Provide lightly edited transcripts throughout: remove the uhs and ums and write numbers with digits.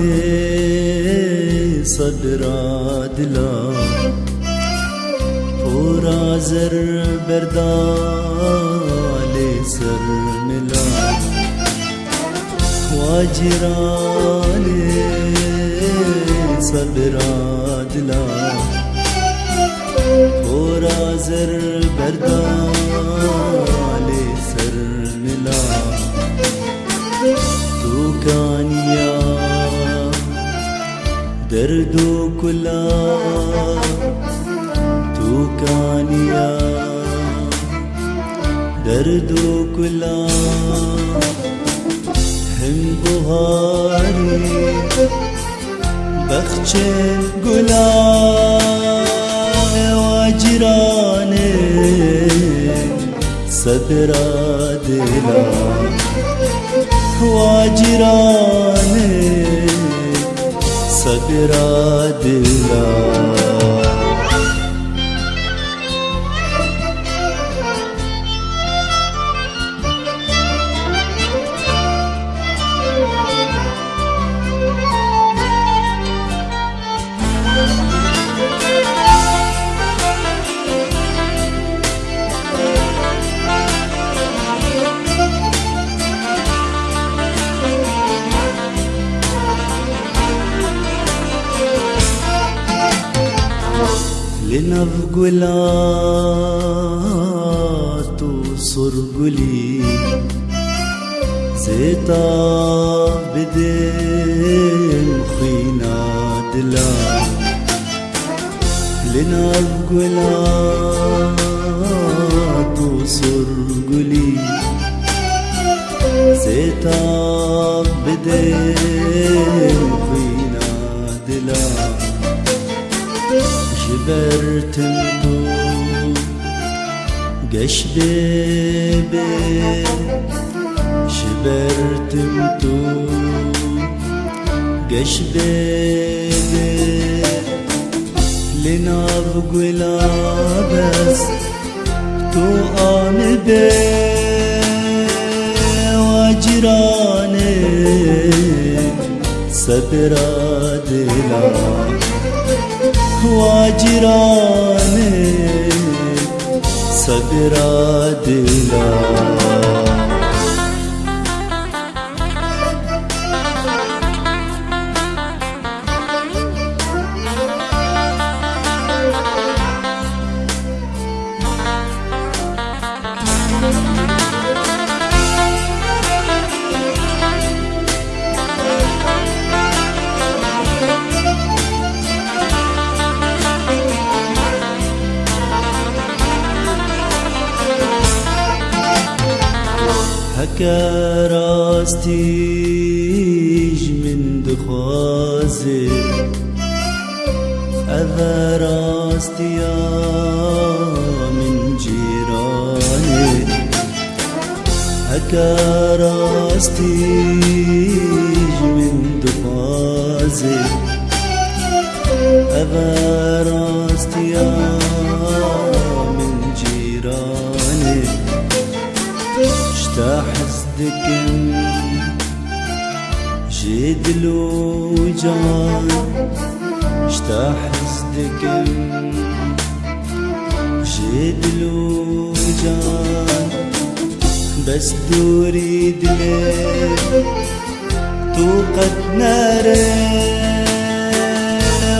واجراني صدرا دلا پورا زر بردالي سر ملا واجراني صدرا دلا پورا زر بردالي سر ملا تو كان يا دردو كلا تو كان يا دردو كلا هم بهاري بخشي قلا واجراني صدرا دلا واجراني صدرا دلا لنفقلات وصرقلي زيتا بدين خينا دلا لنفقلات وصرقلي زيتا بدين خينا دلا جبرتمتو قش بيبي جبرتمتو قش بيبي لنابق ولا بس تو آن بي واجراني صدرا دلا واجراني صدرا دلا هكا راستيج من دخوازي أذا راستيا من جيراني هكا راستيج من دخوازي أذا راستيا من جيراني حسدكم جدلو جان حسدكم جدلو جان بس دوري دلي توقد ناري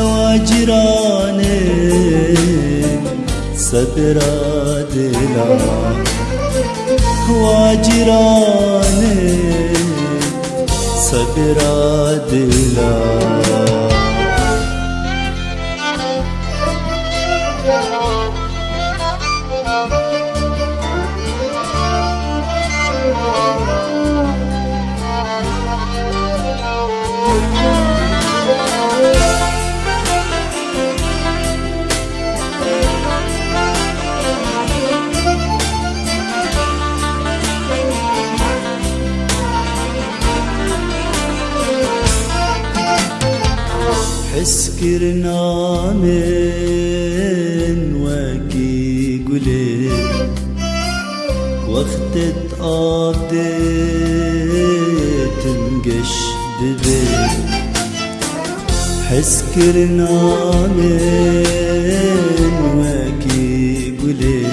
واجراني صدرا دلا واجراني صدرا دلا اسكرنا من وكي قولي وقت قضيت مقش دبي حس كرنا من واكي قولي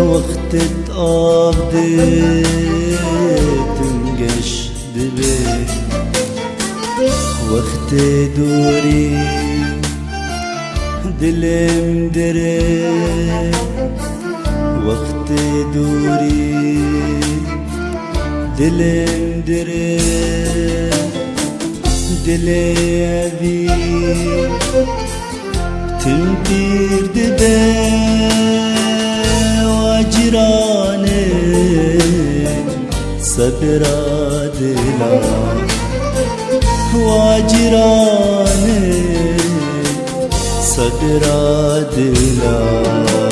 وقت تقضيت تنقش دبي وقت دوري دلم دري وقت دوري دلم دري دلي أبي تنبير دبي واجراني صبر دلا واجراني صبر دلا